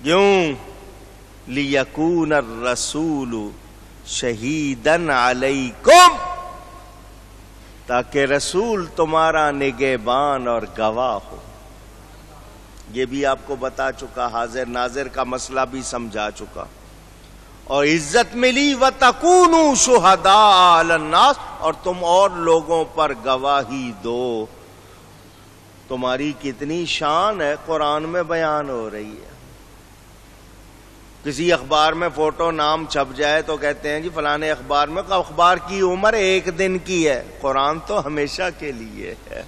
کیوں؟ لیکون الرسول شہیدن علیکم، تاکہ رسول تمہارا نگہبان اور گواہ ہو۔ یہ بھی آپ کو بتا چکا، حاضر ناظر کا مسئلہ بھی سمجھا چکا، اور عزت ملی وَتَكُونُوا شُهَدَاءَ عَلَى النَّاسِ، اور تم اور لوگوں پر گواہی دو۔ تمہاری کتنی شان ہے قرآن میں بیان ہو رہی ہے۔ کسی اخبار میں فوٹو نام چھپ جائے تو کہتے ہیں جی فلانے اخبار میں، اخبار کی عمر ایک دن کی ہے، قرآن تو ہمیشہ کے لیے ہے۔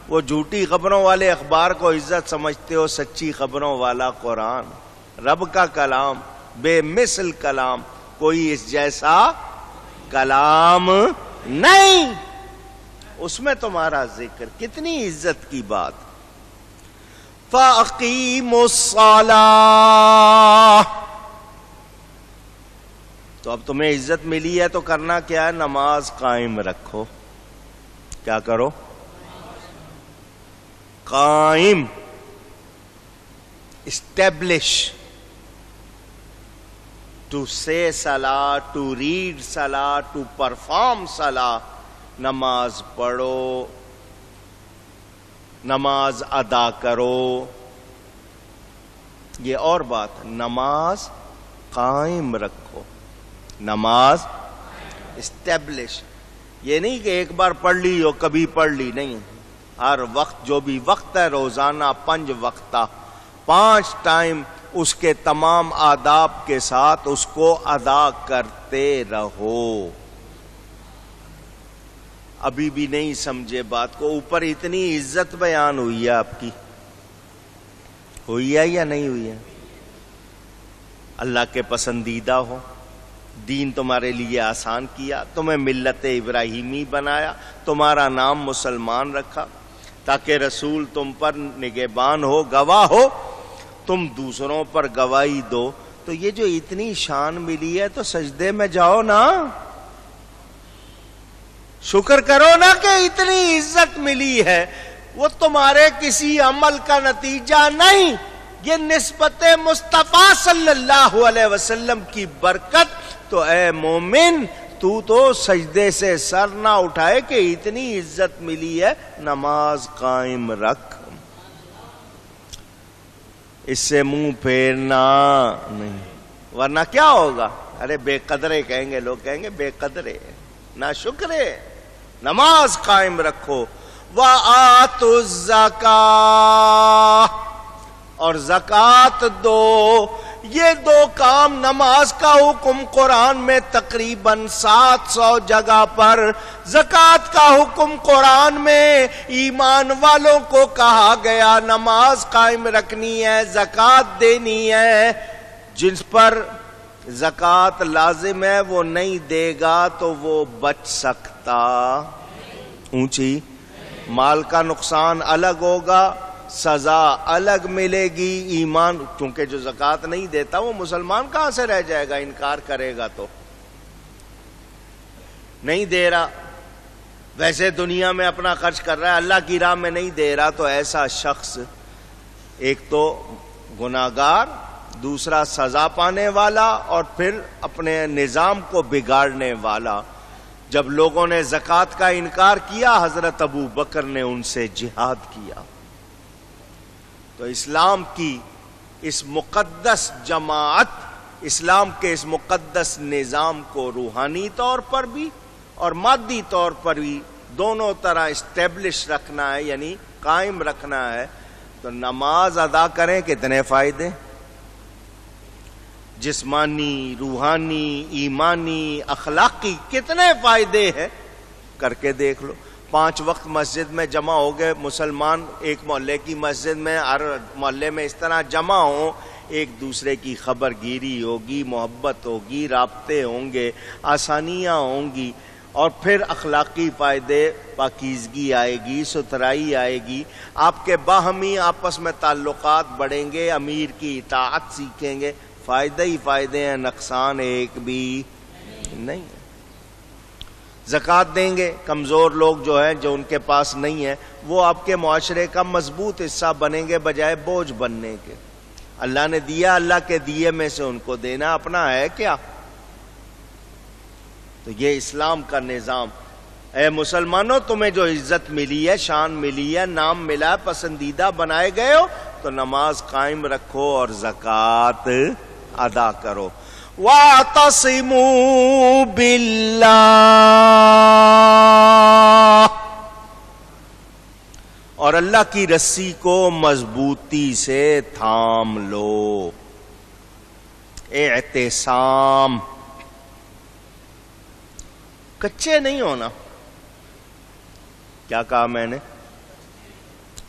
وہ جھوٹی خبروں والے اخبار کو عزت سمجھتے ہو، سچی خبروں والا قرآن، رب کا کلام، بے مثل کلام، کوئی اس جیسا کلام نہیں، اس میں تمہارا ذکر، کتنی عزت کی بات۔ فَأَقِيمُوا الصَّلَاةَ، تو اب تمہیں عزت ملی ہے تو کرنا کیا ہے؟ نماز قائم رکھو۔ کیا کرو؟ قائم، اسٹیبلش، ٹو سے صلاح، ٹو ریڈ صلاح، ٹو پرفارم صلاح، نماز پڑھو، نماز ادا کرو۔ یہ اور بات، نماز قائم رکھو، نماز اسٹیبلش، یہ نہیں کہ ایک بار پڑھ لی ہو کبھی پڑھ لی، نہیں، ہر وقت جو بھی وقت ہے روزانہ 5 وقتہ، 5 ٹائم اس کے تمام آداب کے ساتھ اس کو ادا کرتے رہو۔ ابھی بھی نہیں سمجھے بات کو؟ اوپر اتنی عزت بیان ہوئی ہے آپ کی، ہوئی ہے یا نہیں ہوئی ہے؟ اللہ کے پسندیدہ ہو، دین تمہارے لیے آسان کیا، تمہیں ملت ابراہیمی بنایا، تمہارا نام مسلمان رکھا تاکہ رسول تم پر نگہبان ہو، گواہ ہو، تم دوسروں پر گواہی دو۔ تو یہ جو اتنی شان ملی ہے تو سجدے میں جاؤ نا، شکر کرو نا کہ اتنی عزت ملی ہے۔ وہ تمہارے کسی عمل کا نتیجہ نہیں، یہ نسبت مصطفیٰ صلی اللہ علیہ وسلم کی برکت۔ تو اے مومن، تو سجدے سے سر نہ اٹھائے کہ اتنی عزت ملی ہے، نماز قائم رکھ، اس سے منہ پھیرنا نہیں، ورنہ کیا ہوگا؟ ارے بے قدرے کہیں گے لوگ، کہیں گے بے قدرے، نہ شکرے۔ نماز قائم رکھو، وَآتُوا الزَّکَاةَ، اور زکوٰۃ دو۔ یہ 2 کام، نماز کا حکم قرآن میں تقریباً 700 جگہ پر، زکوٰۃ کا حکم قرآن میں ایمان والوں کو کہا گیا، نماز قائم رکھنی ہے، زکوٰۃ دینی ہے۔ جس پر زکوٰۃ لازم ہے وہ نہیں دے گا تو وہ بچ سکتا، اونچی مال کا نقصان الگ ہوگا، سزا الگ ملے گی۔ ایمان، کیونکہ جو زکوٰۃ نہیں دیتا وہ مسلمان کہاں سے رہ جائے گا؟ انکار کرے گا تو نہیں دے رہا، ویسے دنیا میں اپنا خرچ کر رہا ہے، اللہ کی راہ میں نہیں دے رہا، تو ایسا شخص ایک تو گناہگار، دوسرا سزا پانے والا، اور پھر اپنے نظام کو بگاڑنے والا۔ جب لوگوں نے زکوٰۃ کا انکار کیا، حضرت ابو بکر نے ان سے جہاد کیا۔ تو اسلام کی اس مقدس جماعت، اسلام کے اس مقدس نظام کو روحانی طور پر بھی اور مادی طور پر بھی دونوں طرح اسٹیبلش رکھنا ہے، یعنی قائم رکھنا ہے۔ تو نماز ادا کریں، کتنے فائدے، جسمانی، روحانی، ایمانی، اخلاقی، کتنے فائدے ہیں، کر کے دیکھ لو۔ 5 وقت مسجد میں جمع ہو گئے مسلمان، ایک محلے کی مسجد میں، ہر محلے میں اس طرح جمع ہوں، ایک دوسرے کی خبر گیری ہوگی، محبت ہوگی، رابطے ہوں گے، آسانیاں ہوں گی، اور پھر اخلاقی فائدے، پاکیزگی آئے گی، ستھرائی آئے گی، آپ کے باہمی آپس میں تعلقات بڑھیں گے، امیر کی اطاعت سیکھیں گے، فائدے ہی فائدے ہیں، نقصان ایک بھی نہیں ہے۔ زکوٰۃ دیں گے، کمزور لوگ جو ہیں، جو ان کے پاس نہیں ہے، وہ آپ کے معاشرے کا مضبوط حصہ بنیں گے بجائے بوجھ بننے کے۔ اللہ نے دیا، اللہ کے دیے میں سے ان کو دینا، اپنا ہے کیا؟ تو یہ اسلام کا نظام۔ اے مسلمانوں، تمہیں جو عزت ملی ہے، شان ملی ہے، نام ملا ہے، پسندیدہ بنائے گئے ہو، تو نماز قائم رکھو اور زکوٰۃ ادا کرو۔ وَاعْتَصِمُوا بِاللَّهِ، اور اللہ کی رسی کو مضبوطی سے تھام لو۔ اعتصام، کچے نہیں ہونا۔ کیا کہا میں نے؟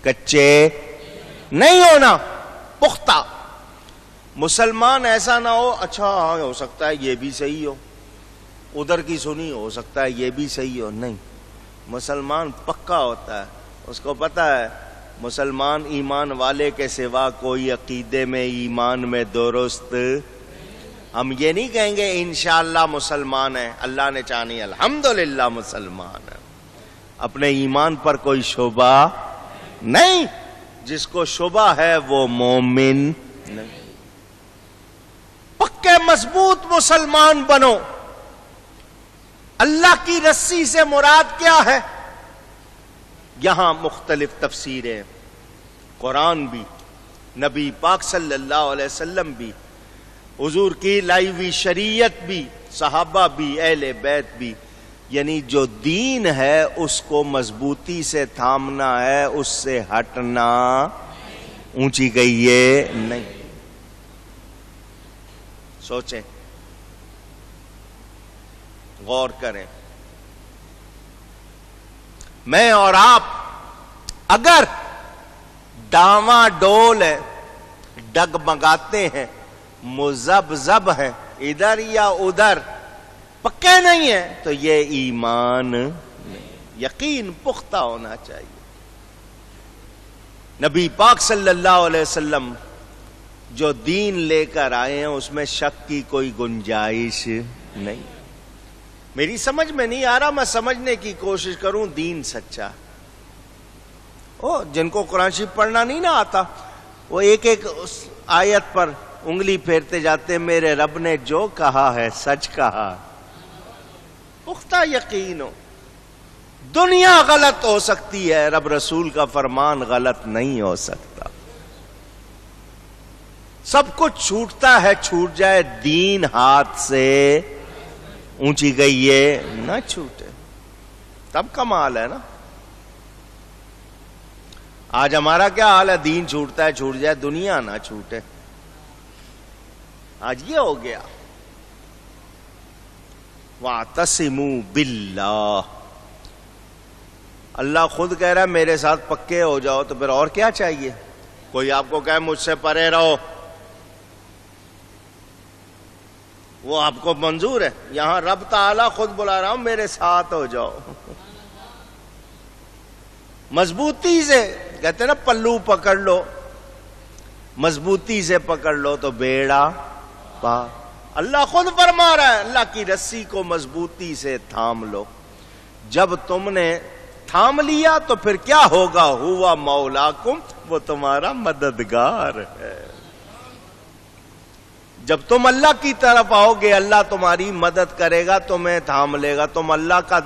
کچے نہیں ہونا، پختہ۔ مسلمان ایسا نہ ہو اچھا ہاں ہو سکتا ہے یہ بھی صحیح ہو، ادھر کی سنی ہو سکتا ہے یہ بھی صحیح ہو، نہیں۔ مسلمان پکا ہوتا ہے، اس کو پتا ہے مسلمان ایمان والے کے سوا کوئی عقیدے میں، ایمان میں درست۔ ہم یہ نہیں کہیں گے انشاءاللہ مسلمان ہیں، اللہ نے چاہنی الحمدللہ مسلمان ہے، اپنے ایمان پر کوئی شبہ نہیں۔ جس کو شبہ ہے وہ مومن نہیں۔ پکے مضبوط مسلمان بنو۔ اللہ کی رسی سے مراد کیا ہے؟ یہاں مختلف تفسیریں، قرآن بھی، نبی پاک صلی اللہ علیہ وسلم بھی، حضور کی لائی ہوئی شریعت بھی، صحابہ بھی، اہل بیت بھی، یعنی جو دین ہے اس کو مضبوطی سے تھامنا ہے، اس سے ہٹنا، اونچی گئیے نہیں۔ سوچیں، غور کریں۔ میں اور آپ اگر ڈاواں ڈول ہے، ڈگمگاتے ہیں، مذبذب ہیں، ادھر یا ادھر، پکے نہیں ہیں، تو یہ ایمان نہیں۔ یقین پختہ ہونا چاہیے۔ نبی پاک صلی اللہ علیہ وسلم جو دین لے کر آئے ہیں اس میں شک کی کوئی گنجائش نہیں۔ میری سمجھ میں نہیں آ رہا، میں سمجھنے کی کوشش کروں، دین سچا۔ جن کو قرآن شریف پڑھنا نہیں نہ آتا، وہ ایک ایک اس آیت پر انگلی پھیرتے جاتے، میرے رب نے جو کہا ہے سچ کہا۔ پختہ یقین ہو۔ دنیا غلط ہو سکتی ہے، رب رسول کا فرمان غلط نہیں ہو سکتا۔ سب کچھ چھوٹتا ہے، چھوٹ جائے، دین ہاتھ سے اونچی گئی ہے نہ چھوٹے، تب کمال ہے نا۔ آج ہمارا کیا حال ہے؟ دین چھوٹتا ہے، چھوٹ جائے، دنیا نہ چھوٹے۔ آج یہ ہو گیا۔ وَاعْتَصِمُوا بِاللَّهِ، اللہ خود کہہ رہا ہے میرے ساتھ پکے ہو جاؤ، تو پھر اور کیا چاہیے؟ کوئی آپ کو کہے مجھ سے پرے رہو، وہ آپ کو منظور ہے؟ یہاں رب تعالیٰ خود بلا رہا ہوں میرے ساتھ ہو جاؤ۔ مضبوطی سے کہتے ہیں نا، پلو پکڑ لو، مضبوطی سے پکڑ لو تو بیڑا پار۔ اللہ خود فرما رہا ہے، اللہ کی رسی کو مضبوطی سے تھام لو۔ جب تم نے تھام لیا تو پھر کیا ہوگا؟ ہوا مولاکم، وہ تمہارا مددگار ہے۔ جب تم اللہ کی طرف آؤ گے، اللہ تمہاری مدد کرے گا، تمہیں تھام لے گا۔ تم اللہ کا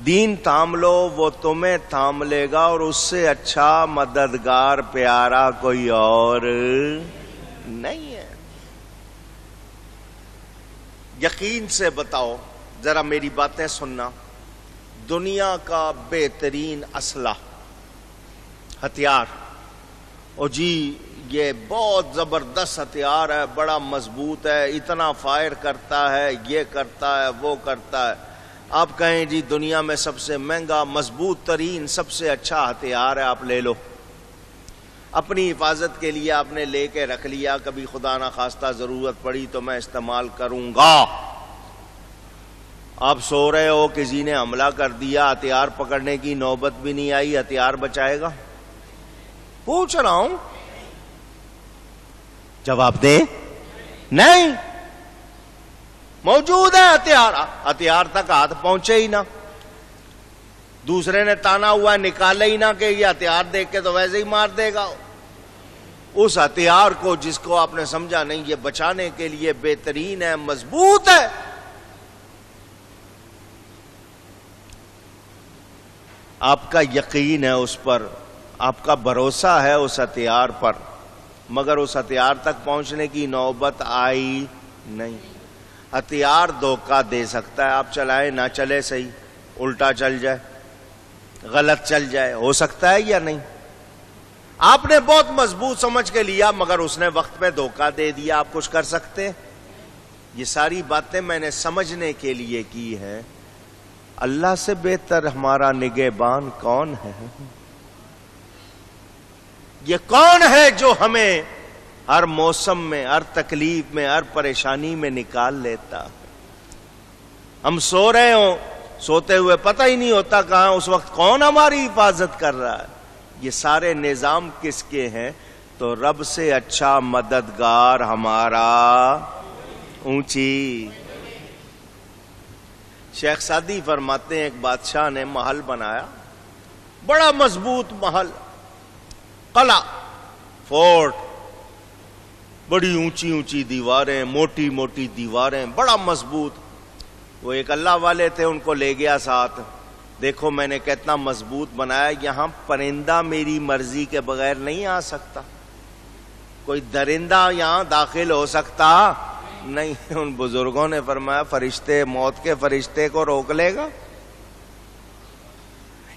دین تھام لو، وہ تمہیں تھام لے گا، اور اس سے اچھا مددگار پیارا کوئی اور نہیں ہے۔ یقین سے بتاؤ، ذرا میری باتیں سننا، دنیا کا بہترین اسلحہ، ہتھیار، اور جی یہ بہت زبردست ہتھیار ہے، بڑا مضبوط ہے، اتنا فائر کرتا ہے، یہ کرتا ہے، وہ کرتا ہے، آپ کہیں جی دنیا میں سب سے مہنگا، مضبوط ترین، سب سے اچھا ہتھیار ہے، آپ لے لو۔ اپنی حفاظت کے لیے آپ نے لے کے رکھ لیا، کبھی خدا نہ خواستہ ضرورت پڑی تو میں استعمال کروں گا۔ آپ سو رہے ہو، کسی نے حملہ کر دیا، ہتھیار پکڑنے کی نوبت بھی نہیں آئی، ہتھیار بچائے گا؟ پوچھ رہا ہوں، جواب دیں۔ نہیں، موجود ہے ہتھیار، ہتھیار تک ہاتھ پہنچے ہی نہ، دوسرے نے تانا ہوا نکالے ہی نہ کہ یہ ہتھیار دیکھ کے تو ویسے ہی مار دے گا۔ اس ہتھیار کو جس کو آپ نے سمجھا نہیں یہ بچانے کے لیے بہترین ہے، مضبوط ہے، آپ کا یقین ہے اس پر، آپ کا بھروسہ ہے اس ہتھیار پر، مگر اس ہتھیار تک پہنچنے کی نوبت آئی نہیں۔ ہتھیار دھوکہ دے سکتا ہے، آپ چلائیں نہ چلے صحیح، الٹا چل جائے، غلط چل جائے، ہو سکتا ہے یا نہیں؟ آپ نے بہت مضبوط سمجھ کے لیا مگر اس نے وقت پہ دھوکہ دے دیا، آپ کچھ کر سکتے؟ یہ ساری باتیں میں نے سمجھنے کے لیے کی ہیں۔ اللہ سے بہتر ہمارا نگہبان کون ہے؟ یہ کون ہے جو ہمیں ہر موسم میں، ہر تکلیف میں، ہر پریشانی میں نکال لیتا؟ ہم سو رہے ہوں، سوتے ہوئے پتہ ہی نہیں ہوتا کہاں اس وقت کون ہماری حفاظت کر رہا ہے۔ یہ سارے نظام کس کے ہیں؟ تو رب سے اچھا مددگار ہمارا اونچی۔ شیخ سعدی فرماتے ہیں ایک بادشاہ نے محل بنایا، بڑا مضبوط محل، قلعہ، فورٹ، بڑی اونچی اونچی دیواریں، موٹی موٹی دیواریں، بڑا مضبوط۔ وہ ایک اللہ والے تھے، ان کو لے گیا ساتھ، دیکھو میں نے کتنا مضبوط بنایا، یہاں پرندہ میری مرضی کے بغیر نہیں آ سکتا، کوئی درندہ یہاں داخل ہو سکتا نہیں۔ ان بزرگوں نے فرمایا فرشتے، موت کے فرشتے کو روک لے گا؟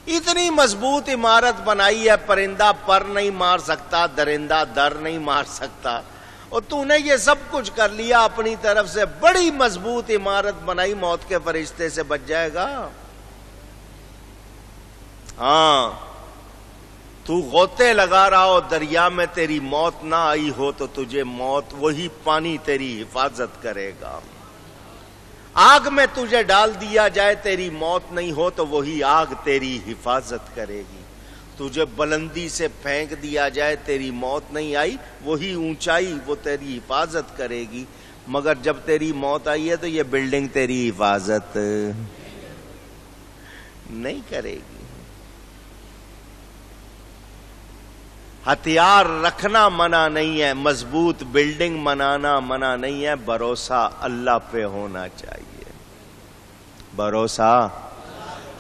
اتنی مضبوط عمارت بنائی ہے، پرندہ پر نہیں مار سکتا، درندہ در نہیں مار سکتا، اور تو نے یہ سب کچھ کر لیا اپنی طرف سے، بڑی مضبوط عمارت بنائی، موت کے فرشتے سے بچ جائے گا؟ ہاں، تو غوطے لگا رہا ہو دریا میں، تیری موت نہ آئی ہو تو تجھے موت، وہی پانی تیری حفاظت کرے گا۔ آگ میں تجھے ڈال دیا جائے، تیری موت نہیں ہو تو وہی آگ تیری حفاظت کرے گی۔ تجھے بلندی سے پھینک دیا جائے، تیری موت نہیں آئی، وہی اونچائی وہ تیری حفاظت کرے گی۔ مگر جب تیری موت آئی ہے تو یہ بلڈنگ تیری حفاظت نہیں کرے گی۔ ہتھیار رکھنا منع نہیں ہے، مضبوط بلڈنگ بنانا منع نہیں ہے، بھروسہ اللہ پہ ہونا چاہیے، بھروسہ۔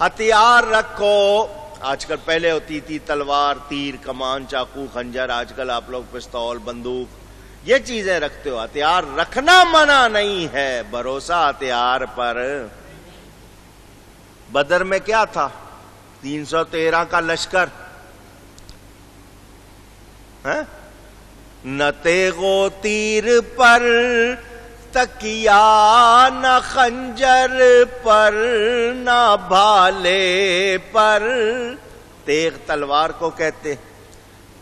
ہتھیار رکھو، آج کل پہلے ہوتی تھی تلوار، تیر، کمان، چاقو، خنجر، آج کل آپ لوگ پستول، بندوق، یہ چیزیں رکھتے ہو، ہتھیار رکھنا منع نہیں ہے، بھروسہ ہتھیار پر۔ بدر میں کیا تھا؟ 313 کا لشکر، نہ تیغ و تیر پر تکیا، نہ خنجر پر، نہ بھالے پر۔ تیغ تلوار کو کہتے،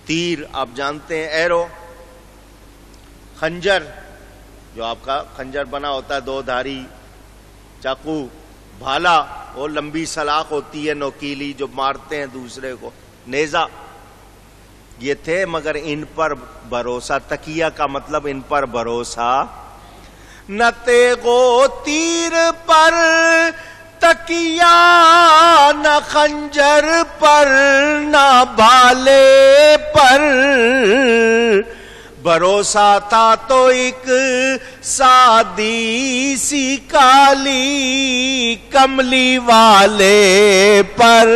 تیر آپ جانتے ہیں ایرو، خنجر جو آپ کا خنجر بنا ہوتا ہے 2 دھاری، چاقو، بھالا وہ لمبی سلاخ ہوتی ہے نوکیلی جو مارتے ہیں دوسرے کو، نیزہ، یہ تھے۔ مگر ان پر بھروسہ، تکیہ کا مطلب ان پر بھروسہ، نہ تیغ و تیر پر تکیہ، نہ خنجر پر، نہ بھالے پر۔ بھروسہ تھا تو ایک سادی سی کالی کملی والے پر۔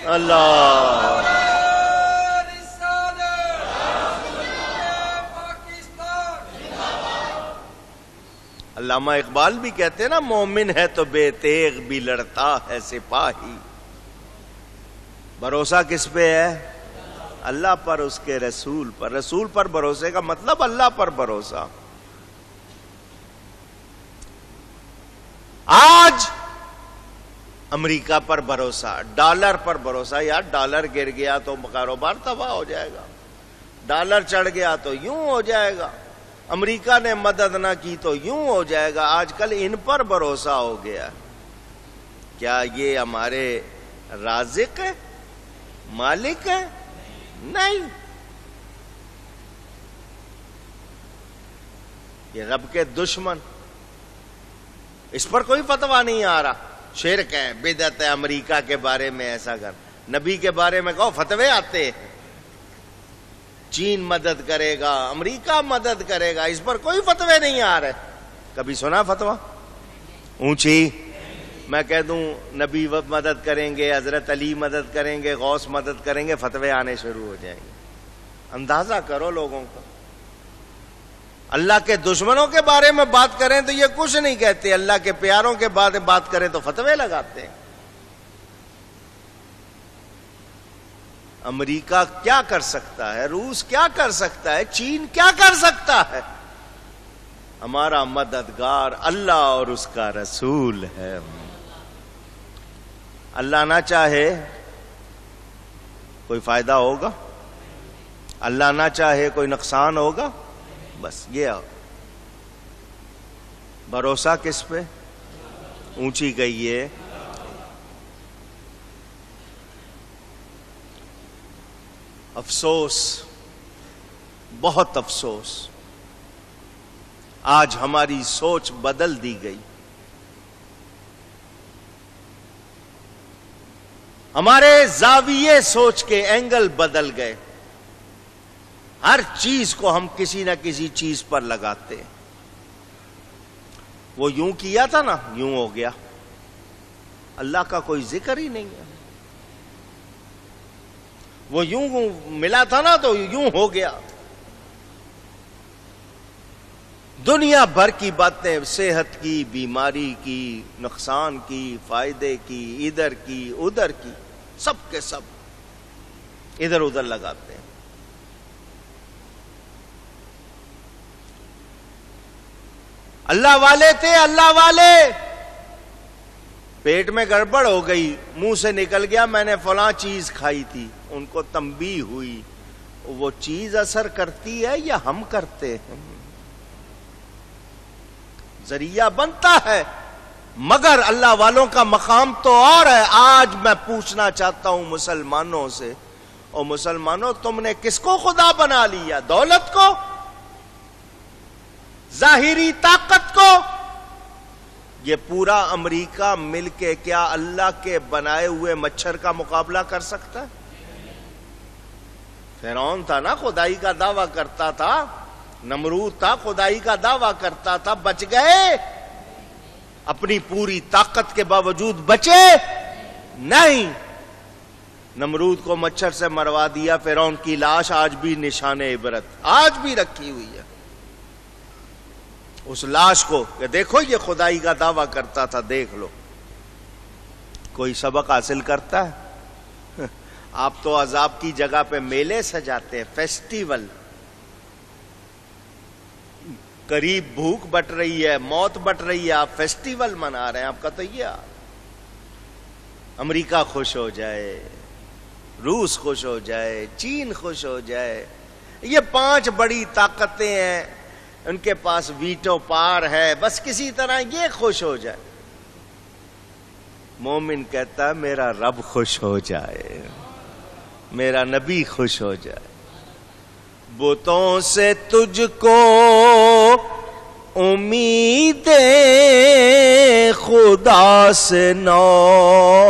اللہ، علامہ اقبال بھی کہتے ہیں نا، مومن ہے تو بے تیغ بھی لڑتا ہے سپاہی۔ بھروسہ کس پہ ہے؟ اللہ پر، اس کے رسول پر۔ رسول پر بھروسے کا مطلب اللہ پر بھروسہ۔ آج امریکہ پر بھروسہ، ڈالر پر بھروسہ، یار ڈالر گر گیا تو کاروبار تباہ ہو جائے گا، ڈالر چڑھ گیا تو یوں ہو جائے گا، امریکہ نے مدد نہ کی تو یوں ہو جائے گا۔ آج کل ان پر بھروسہ ہو گیا۔ کیا یہ ہمارے رازق ہے، مالک ہے؟ نہیں، یہ رب کے دشمن۔ اس پر کوئی فتویٰ نہیں آ رہا، شرک ہے، بدعت ہے امریکہ کے بارے میں ایسا کر. نبی کے بارے میں کہو فتوے آتے ہیں. چین مدد کرے گا، امریکہ مدد کرے گا، اس پر کوئی فتوے نہیں آ رہے. کبھی سنا فتویٰ اونچی؟ میں کہہ دوں نبی مدد کریں گے، حضرت علی مدد کریں گے، غوث مدد کریں گے، فتوے آنے شروع ہو جائیں گے. اندازہ کرو لوگوں کا. اللہ کے دشمنوں کے بارے میں بات کریں تو یہ کچھ نہیں کہتے، اللہ کے پیاروں کے بارے میں بات کریں تو فتوے لگاتے ہیں. امریکہ کیا کر سکتا ہے؟ روس کیا کر سکتا ہے؟ چین کیا کر سکتا ہے؟ ہمارا مددگار اللہ اور اس کا رسول ہے. اللہ نہ چاہے کوئی فائدہ ہوگا، اللہ نہ چاہے کوئی نقصان ہوگا. بس یہ بھروسہ کس پہ؟ اونچی کہیے. افسوس، بہت افسوس، آج ہماری سوچ بدل دی گئی. ہمارے زاویے سوچ کے اینگل بدل گئے. ہر چیز کو ہم کسی نہ کسی چیز پر لگاتے ہیں. وہ یوں کیا تھا نا، یوں ہو گیا. اللہ کا کوئی ذکر ہی نہیں ہے. وہ یوں ملا تھا نا تو یوں ہو گیا. دنیا بھر کی باتیں، صحت کی، بیماری کی، نقصان کی، فائدے کی، ادھر کی ادھر کی، سب کے سب ادھر ادھر لگاتے ہیں. اللہ والے تھے، اللہ والے، پیٹ میں گڑبڑ ہو گئی، منہ سے نکل گیا میں نے فلاں چیز کھائی تھی. ان کو تنبیہ ہوئی. وہ چیز اثر کرتی ہے یا ہم کرتے ہیں؟ ذریعہ بنتا ہے، مگر اللہ والوں کا مقام تو اور ہے. آج میں پوچھنا چاہتا ہوں مسلمانوں سے، اور مسلمانوں تم نے کس کو خدا بنا لیا؟ دولت کو؟ ظاہری طاقت کو؟ یہ پورا امریکہ مل کے کیا اللہ کے بنائے ہوئے مچھر کا مقابلہ کر سکتا ہے؟ فرعون تھا نا، خدائی کا دعویٰ کرتا تھا. نمرود تھا، خدائی کا دعویٰ کرتا تھا. بچ گئے؟ اپنی پوری طاقت کے باوجود بچے نہیں. نمرود کو مچھر سے مروا دیا. فرعون کی لاش آج بھی نشان عبرت، آج بھی رکھی ہوئی ہے. اس لاش کو کہ دیکھو یہ خدائی کا دعویٰ کرتا تھا، دیکھ لو. کوئی سبق حاصل کرتا ہے؟ آپ تو عذاب کی جگہ پہ میلے سجاتے ہیں، فیسٹیول. قریب بھوک بٹ رہی ہے، موت بٹ رہی ہے، آپ فیسٹیول منا رہے ہیں. آپ کا تو یہ امریکہ خوش ہو جائے، روس خوش ہو جائے، چین خوش ہو جائے. یہ 5 بڑی طاقتیں ہیں، ان کے پاس ویٹو پار ہے، بس کسی طرح یہ خوش ہو جائے. مومن کہتا ہے میرا رب خوش ہو جائے، میرا نبی خوش ہو جائے. بتوں سے تجھ کو امیدیں، خدا سے نومیدی.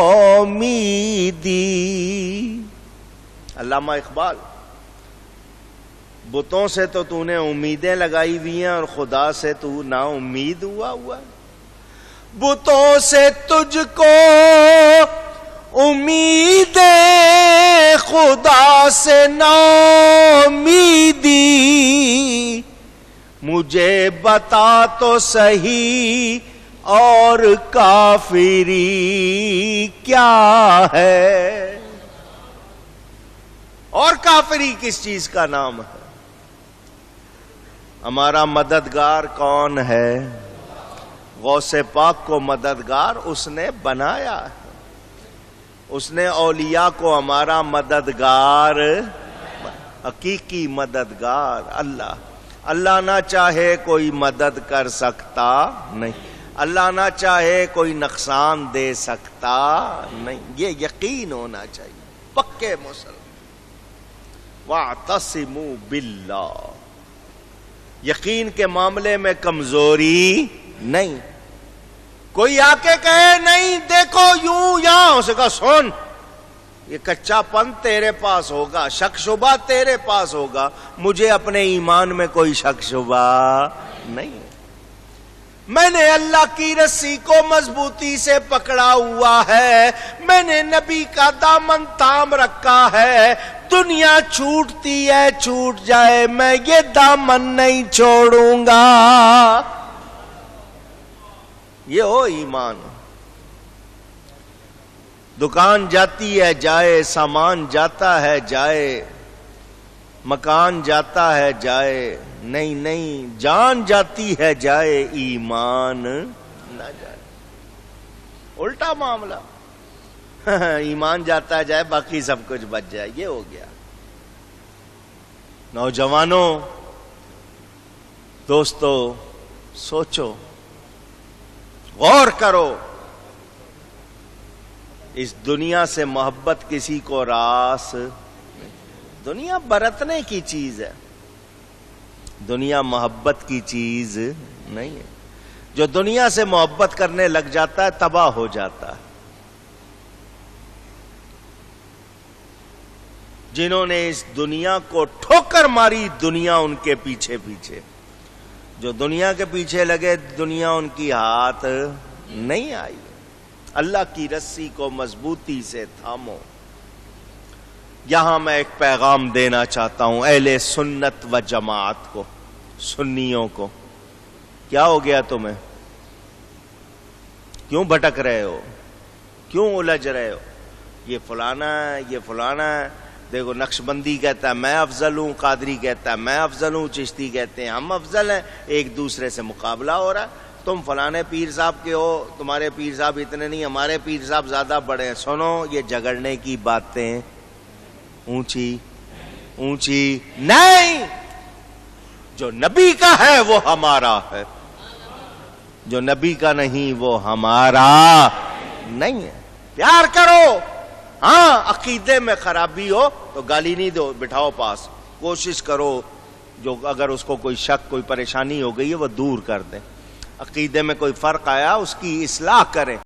علامہ اقبال. بتوں سے تو نے امیدیں لگائی ہوئی ہیں اور خدا سے تو نا امید ہوا. بتوں سے تجھ کو امیدیں، خدا سے نا امیدی. مجھے بتا تو صحیح اور کافری کیا ہے؟ اور کافری کس چیز کا نام ہے؟ ہمارا مددگار کون ہے؟ غوث پاک کو مددگار اس نے بنایا ہے. اس نے اولیاء کو ہمارا مددگار، حقیقی مددگار اللہ. اللہ نہ چاہے کوئی مدد کر سکتا نہیں، اللہ نہ چاہے کوئی نقصان دے سکتا نہیں. یہ یقین ہونا چاہیے. پکے مسلمان. وَاعْتَصِمُوا بِاللَّهِ. یقین کے معاملے میں کمزوری نہیں. کوئی آ کے کہے نہیں دیکھو یوں یہاں، اسے کہا سن، یہ کچا پن تیرے پاس ہوگا، شک شبہ تیرے پاس ہوگا، مجھے اپنے ایمان میں کوئی شک شبہ نہیں ہے، میں نے اللہ کی رسی کو مضبوطی سے پکڑا ہوا ہے، میں نے نبی کا دامن تھام رکھا ہے، دنیا چھوٹتی ہے چھوٹ جائے میں یہ دامن نہیں چھوڑوں گا۔ یہ ہو ایمان۔ دکان جاتی ہے جائے، سامان جاتا ہے جائے، مکان جاتا ہے جائے، نہیں نہیں جان جاتی ہے جائے، ایمان نہ جائے۔ الٹا معاملہ، ایمان جاتا ہے جائے باقی سب کچھ بچ جائے، یہ ہو گیا۔ نوجوانوں، دوستو، سوچو، غور کرو، اس دنیا سے محبت کسی کو راس نہیں۔ دنیا برتنے کی چیز ہے، دنیا محبت کی چیز نہیں ہے۔ جو دنیا سے محبت کرنے لگ جاتا ہے تباہ ہو جاتا ہے۔ جنہوں نے اس دنیا کو ٹھوکر ماری، دنیا ان کے پیچھے پیچھے، جو دنیا کے پیچھے لگے دنیا ان کی ہاتھ نہیں آئی۔ اللہ کی رسی کو مضبوطی سے تھامو۔ یہاں میں ایک پیغام دینا چاہتا ہوں اہل سنت و جماعت کو، سنیوں کو۔ کیا ہو گیا تمہیں؟ کیوں بھٹک رہے ہو؟ کیوں الجھ رہے ہو؟ یہ فلانا ہے، یہ فلانا ہے۔ دیکھو نقش بندی کہتا ہے میں افضل ہوں، قادری کہتا ہے میں افضل ہوں، چشتی کہتے ہیں ہم افضل ہیں، ایک دوسرے سے مقابلہ ہو رہا ہے۔ تم فلانے پیر صاحب کے ہو، تمہارے پیر صاحب اتنے نہیں، ہمارے پیر صاحب زیادہ بڑے ہیں۔ سنو، یہ جھگڑنے کی باتیں اونچی اونچی نہیں۔ جو نبی کا ہے وہ ہمارا ہے، جو نبی کا نہیں وہ ہمارا نہیں ہے۔ پیار کرو، ہاں عقیدے میں خرابی ہو تو گالی نہیں دو، بٹھاؤ پاس، کوشش کرو جو اگر اس کو کوئی شک کوئی پریشانی ہو گئی ہے وہ دور کر دیں۔ عقیدے میں کوئی فرق آیا اس کی اصلاح کریں۔